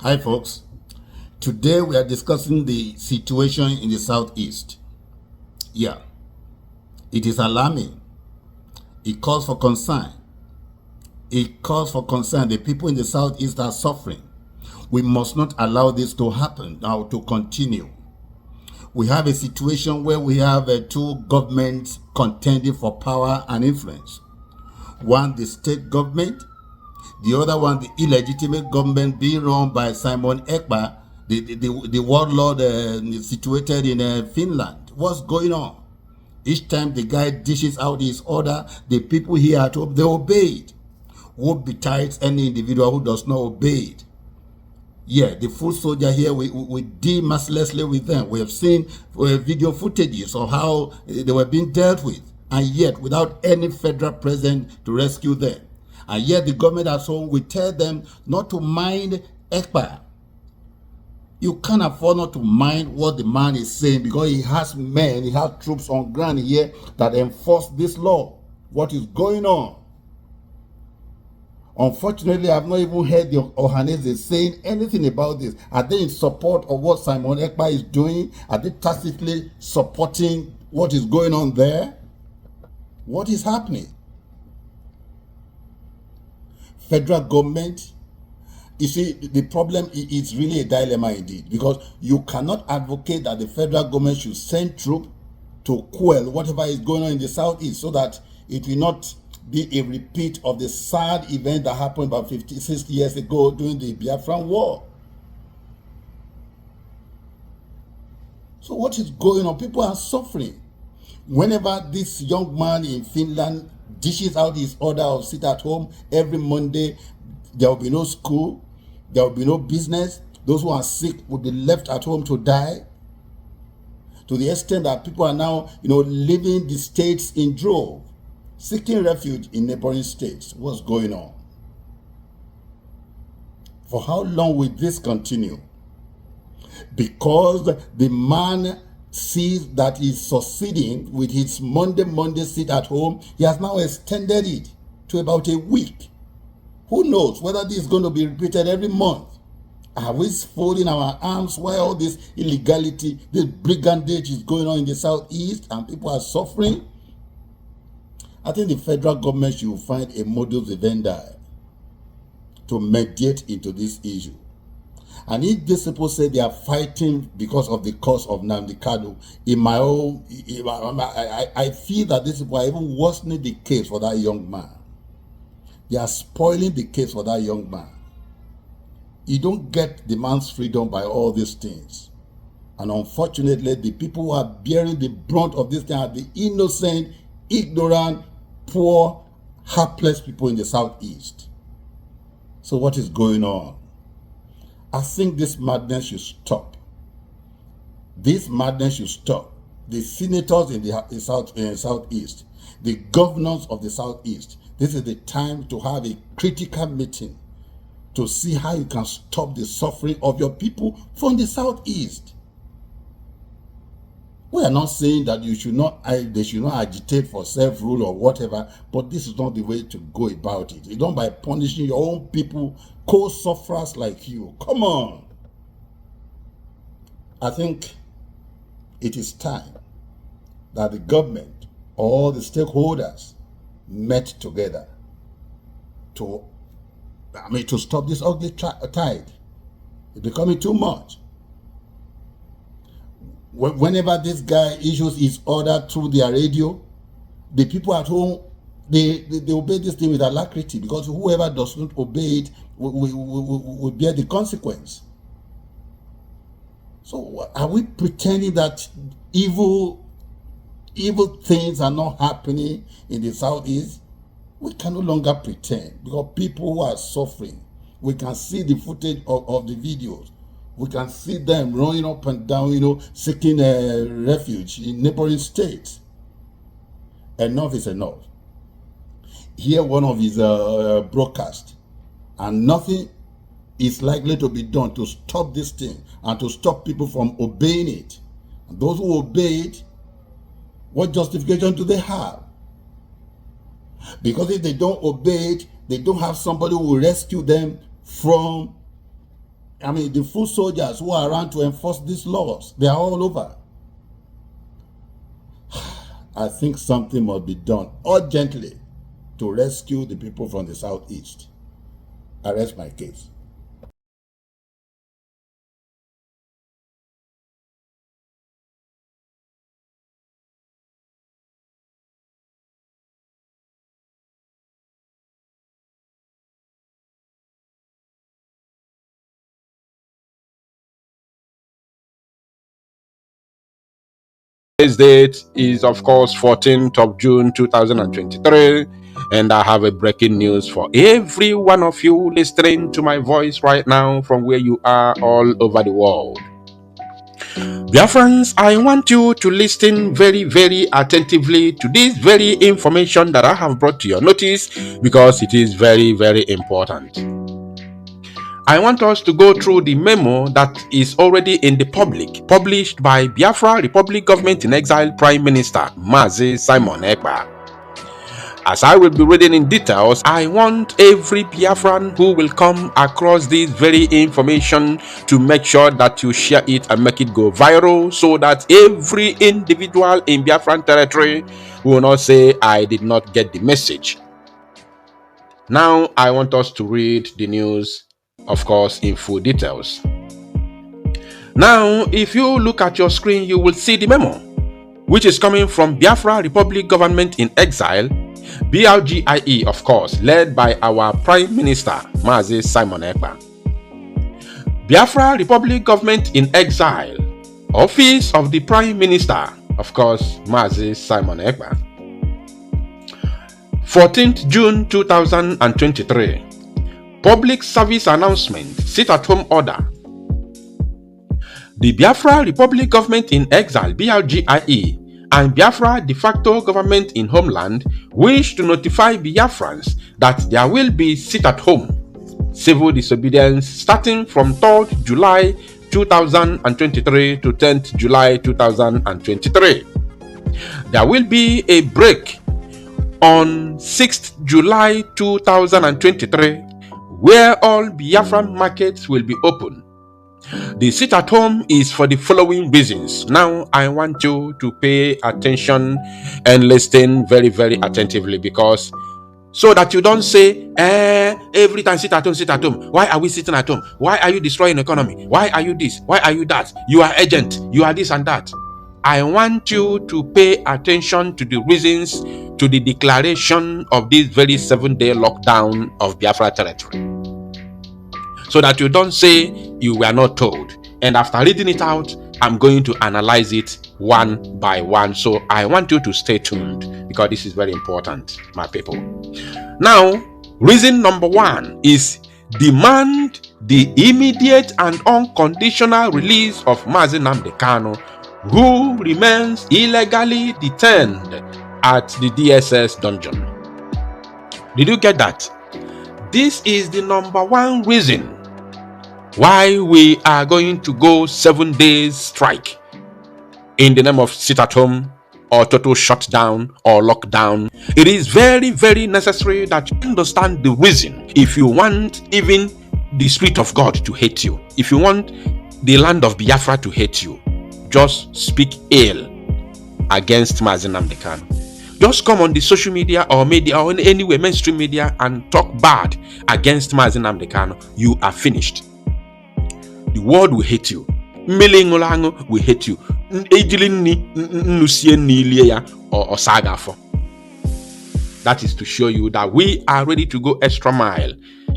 Hi folks, today we are discussing the situation in the southeast. Yeah, it is alarming. It calls for concern. It calls for concern. The people in the southeast are suffering. We must not allow this to happen now, to continue. We have a situation where we have two governments contending for power and influence. One, the state government. The other one, the illegitimate government being run by Simon Ekpa, the warlord situated in Finland. What's going on? Each time the guy dishes out his order, the people here at home, they obey it. Woe betides any individual who does not obey it. Yeah, the foot soldier here, we deal mercilessly with them. We have seen video footages of how they were being dealt with, and yet without any federal presence to rescue them. And yet the government at home will tell them not to mind ECPA. You can't afford not to mind what the man is saying, because he has men, he has troops on ground here that enforce this law. What is going on? Unfortunately, I've not even heard the Ohanese saying anything about this. Are they in support of what Simon Ekpa is doing? Are they tacitly supporting what is going on there? What is happening? Federal government, you see, the problem is really a dilemma indeed, because you cannot advocate that the federal government should send troops to quell whatever is going on in the southeast, so that it will not be a repeat of the sad event that happened about 50, 60 years ago during the Biafran War. So what is going on? People are suffering. Whenever this young man in Finland dishes out his order of sit at home every Monday, there will be no school, there will be no business. Those who are sick will be left at home to die, to the extent that people are now, leaving the states in droves, seeking refuge in neighboring states. What's going on? For how long will this continue? Because the man sees that he's succeeding with his Monday sit at home, he has now extended it to about a week. Who knows whether this is going to be repeated every month? Are we folding our arms while all this illegality, this brigandage is going on in the southeast and people are suffering? I think the federal government should find a modus vivendi to mediate into this issue. And if these people say they are fighting because of the cause of Nnamdi Kanu, I feel that these people are even worsening the case for that young man. They are spoiling the case for that young man. You don't get the man's freedom by all these things. And unfortunately, the people who are bearing the brunt of this thing are the innocent, ignorant, poor, helpless people in the southeast. So what is going on? I think this madness should stop. This madness should stop. The senators in the southeast, the governors of the southeast, this is the time to have a critical meeting to see how you can stop the suffering of your people from the southeast. We are not saying that they should not agitate for self-rule or whatever, but this is not the way to go about it. It's not by punishing your own people, co-sufferers like you. Come on. I think it is time that the government, all the stakeholders, met together to stop this ugly tide. It's becoming too much. Whenever this guy issues his order through their radio, the people at home, they obey this thing with alacrity, because whoever does not obey it will bear the consequence. So are we pretending that evil things are not happening in the southeast? We can no longer pretend, because people who are suffering, we can see the footage of the videos. We can see them running up and down, seeking refuge in neighboring states. Enough is enough. Hear one of his broadcasts, and nothing is likely to be done to stop this thing and to stop people from obeying it. And those who obey it, what justification do they have? Because if they don't obey it, they don't have somebody who will rescue them from I mean, the foot soldiers who are around to enforce these laws, they are all over. I think something must be done urgently to rescue the people from the southeast. I rest my case. Today's date is, of course, 14th of June 2023, and I have a breaking news for every one of you listening to my voice right now from where you are all over the world. Dear friends, I want you to listen very, very attentively to this very information that I have brought to your notice because it is very, very important. I want us to go through the memo that is already in the public, published by Biafra Republic Government in Exile Prime Minister Mazi Simon Ekpa. As I will be reading in details, I want every Biafran who will come across this very information to make sure that you share it and make it go viral so that every individual in Biafran territory will not say, I did not get the message. Now, I want us to read the news, of course, in full details. Now, if you look at your screen, you will see the memo, which is coming from Biafra Republic Government in Exile, BRGIE, of course, led by our Prime Minister, Mazi Simon Ekpa. Biafra Republic Government in Exile, Office of the Prime Minister, of course, Mazi Simon Ekpa. 14th June 2023. Public Service Announcement, Sit-at-Home Order. The Biafra Republic Government in Exile, BRGIE, and Biafra de facto government in homeland wish to notify Biafrans that there will be sit-at-home civil disobedience starting from 3rd July 2023 to 10th July 2023. There will be a break on 6th July 2023 where all Biafran markets will be open. The sit-at-home is for the following reasons. Now, I want you to pay attention and listen very, very attentively because so that you don't say, every time sit at home. Why are we sitting at home? Why are you destroying the economy? Why are you this? Why are you that? You are agent. You are this and that. I want you to pay attention to the reasons to the declaration of this very 7-day lockdown of Biafra territory. So that you don't say you were not told. And after reading it out, I'm going to analyze it one by one. So I want you to stay tuned because this is very important, my people. Now, reason number 1 is demand the immediate and unconditional release of Mazi Nnamdi Kanu, who remains illegally detained at the DSS dungeon. Did you get that? This is the number 1 reason why we are going to go 7 days strike in the name of sit-at-home or total shutdown or lockdown. It is very, very necessary that you understand the reason. If you want even the Spirit of God to hate you, if you want the land of Biafra to hate you, just speak ill against Mazi Nnamdi Kanu. Just come on the social media or media or anywhere, mainstream media, and talk bad against Mazi Nnamdi Kanu. You are finished. The world will hate you. Melingolango will hate you. That is to show you that we are ready to go extra mile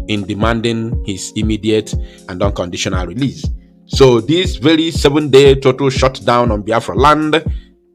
in demanding his immediate and unconditional release. So this very 7-day total shutdown on Biafra land,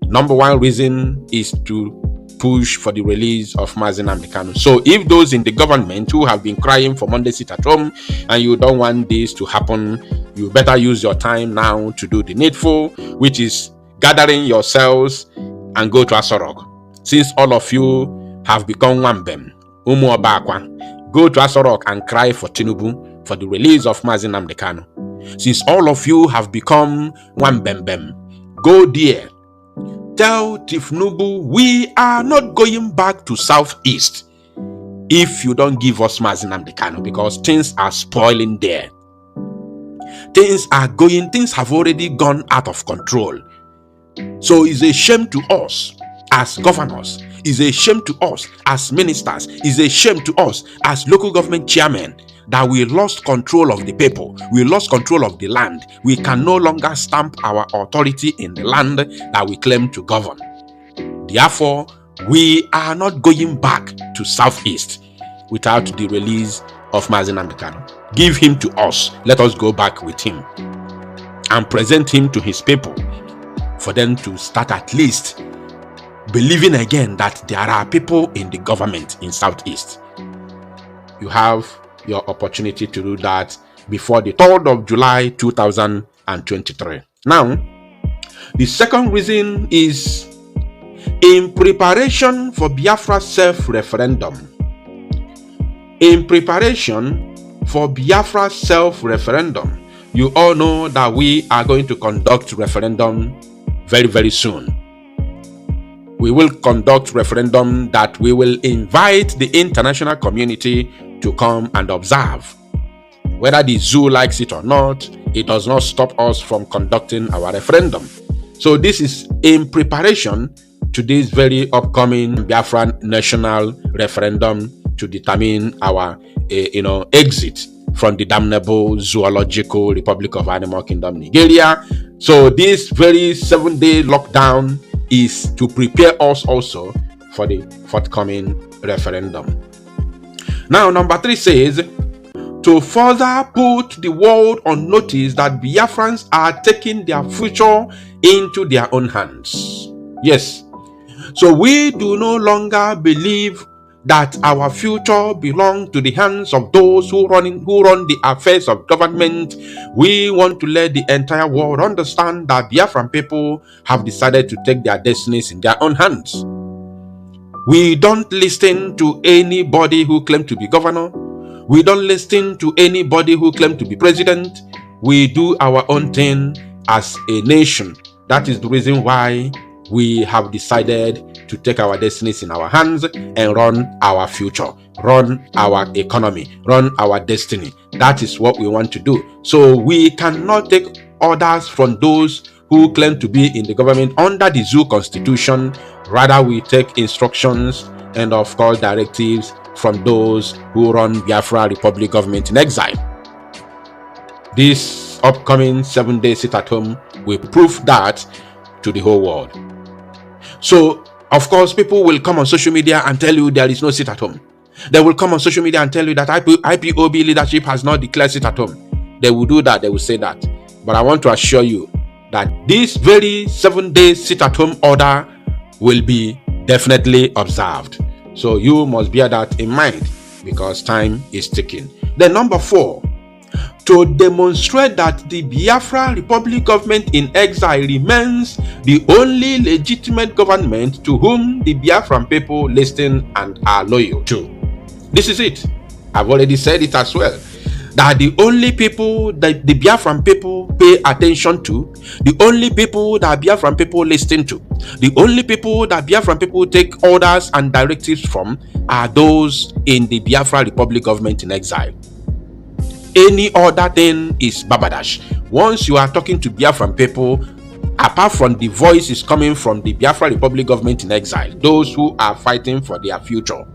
number 1 reason is to push for the release of Mazi Nnamdi Kanu. So if those in the government who have been crying for Monday sit at home and you don't want this to happen, you better use your time now to do the needful, which is gathering yourselves and go to Asorok. Since all of you have become Wambem, Umu Obakwa, go to Asorok and cry for Tinubu for the release of Mazi Nnamdi Kanu. Since all of you have become Wambembem, go there. Tell Tifnubu we are not going back to Southeast if you don't give us Mazi Nnamdi Kanu because things are spoiling there. things have already gone out of control. So it's a shame to us as governors, it's a shame to us as ministers, it's a shame to us as local government chairmen that we lost control of the people, we lost control of the land. We can no longer stamp our authority in the land that we claim to govern. Therefore, we are not going back to Southeast without the release of Mazi Nnamdi Kanu. Give him to us. Let us go back with him and present him to his people for them to start at least believing again that there are people in the government in Southeast. You have your opportunity to do that before the 3rd of July 2023. Now, the second reason is in preparation for Biafra self-referendum. In preparation for Biafra self-referendum, you all know that we are going to conduct referendum very, very soon. We will conduct referendum that we will invite the international community to come and observe. Whether the zoo likes it or not, it does not stop us from conducting our referendum. So this is in preparation to this very upcoming Biafran national referendum to determine our exit from the damnable zoological Republic of Animal Kingdom, Nigeria. So this very 7-day lockdown is to prepare us also for the forthcoming referendum. Now, number 3 says, to further put the world on notice that Biafrans are taking their future into their own hands. Yes. So we do no longer believe that our future belongs to the hands of those who run the affairs of government. We want to let the entire world understand that Biafran people have decided to take their destinies in their own hands. We don't listen to anybody who claims to be governor. We don't listen to anybody who claims to be president. We do our own thing as a nation. That is the reason why we have decided to take our destinies in our hands and run our future, run our economy, run our destiny. That is what we want to do. So we cannot take orders from those who claim to be in the government under the zoo constitution. Rather, we take instructions and of course directives from those who run Biafra Republic government in exile. This upcoming 7-day sit at home will prove that to the whole world. So, of course, people will come on social media and tell you there is no sit at home. They will come on social media and tell you that IPOB leadership has not declared sit at home. They will do that. They will say that. But I want to assure you that this very 7-day sit at home order will be definitely observed. So you must bear that in mind because time is ticking. Then number 4, to demonstrate that the Biafra Republic government in exile remains the only legitimate government to whom the Biafran people listen and are loyal to. This is it. I've already said it as well. That the only people that the Biafran people pay attention to, the only people that Biafran people listen to, the only people that Biafran people take orders and directives from are those in the Biafra Republic government in exile. Any other thing is babadash. Once you are talking to Biafran people, apart from the voice is coming from the Biafra Republic government in exile, those who are fighting for their future,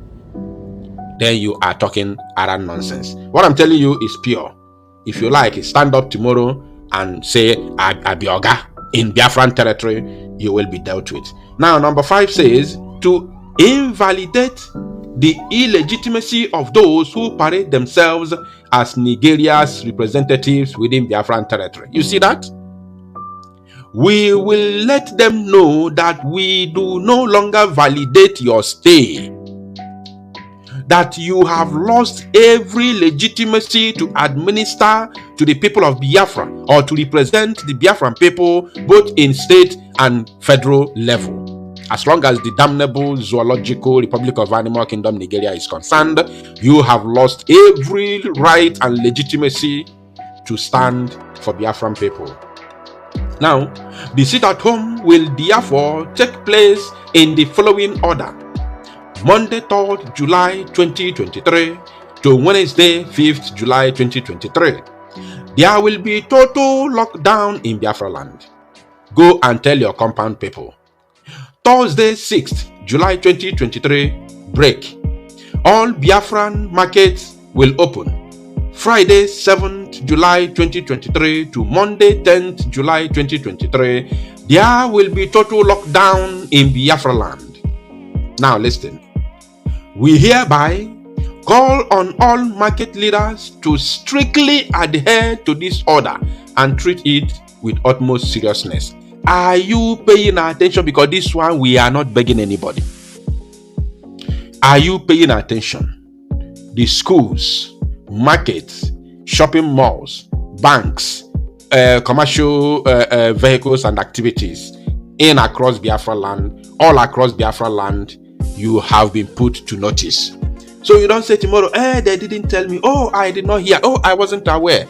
then you are talking around nonsense. What I'm telling you is pure. If you like, stand up tomorrow and say Abioga in Biafran territory, you will be dealt with. Now, number 5 says to invalidate the illegitimacy of those who parade themselves as Nigeria's representatives within Biafran territory. You see that? We will let them know that we do no longer validate your stay, that you have lost every legitimacy to administer to the people of Biafra or to represent the Biafran people both in state and federal level. As long as the damnable zoological Republic of Animal Kingdom Nigeria is concerned, you have lost every right and legitimacy to stand for Biafran people. Now, the sit at home will therefore take place in the following order: Monday 3rd July 2023 to Wednesday 5th July 2023. There will be total lockdown in Biafra land. Go and tell your compound people. Thursday, 6th July 2023, break. All Biafran markets will open. Friday, 7th July 2023 to Monday, 10th July 2023, there will be total lockdown in Biafra land. Now listen. We hereby call on all market leaders to strictly adhere to this order and treat it with utmost seriousness. Are you paying attention? Because this one, we are not begging anybody. Are you paying attention? The schools, markets, shopping malls, banks, commercial vehicles and activities in across Biafra land, all across Biafra land, you have been put to notice. So you don't say tomorrow, they didn't tell me. Oh, I did not hear. Oh, I wasn't aware.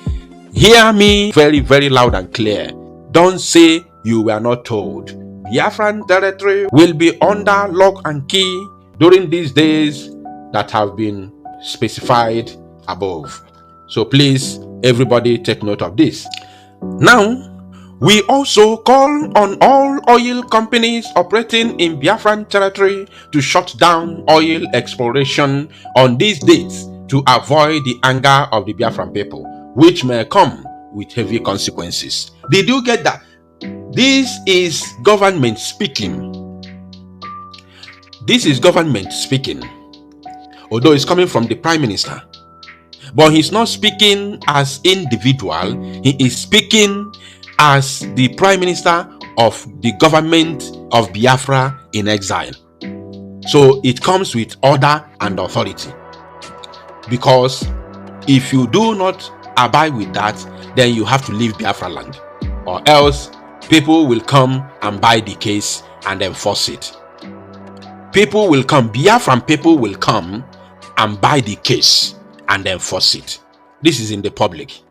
Hear me very, very loud and clear. Don't say you were not told. Biafran territory will be under lock and key during these days that have been specified above. So please, everybody take note of this. Now, we also call on all oil companies operating in Biafran territory to shut down oil exploration on these dates to avoid the anger of the Biafran people, which may come with heavy consequences. Did you get that? This is government speaking. This is government speaking. Although it's coming from the Prime Minister. But he's not speaking as individual. He is speaking as the Prime Minister of the government of Biafra in exile. So it comes with order and authority. Because if you do not abide with that, then you have to leave Biafra land. Or else people will come and buy the case and enforce it. People will come, Biafran people will come and buy the case and enforce it. This is in the public.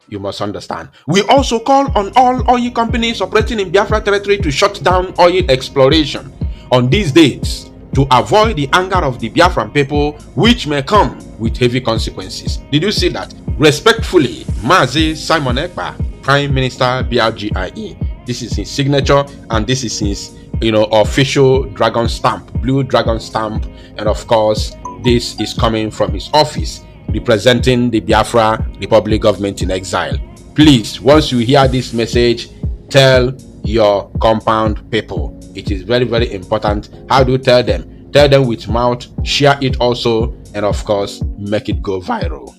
You must understand. We also call on all oil companies operating in Biafra territory to shut down oil exploration on these dates to avoid the anger of the Biafran people, which may come with heavy consequences. Did you see that? Respectfully, Mazi Simon Ekpa, Prime Minister BRGIE. This is his signature and this is his official dragon stamp, blue dragon stamp, and of course this is coming from his office representing the Biafra Republic government in exile. Please, once you hear this message, tell your compound people. It is very, very important. How do you tell them? Tell them with mouth, share it also, and of course make it go viral.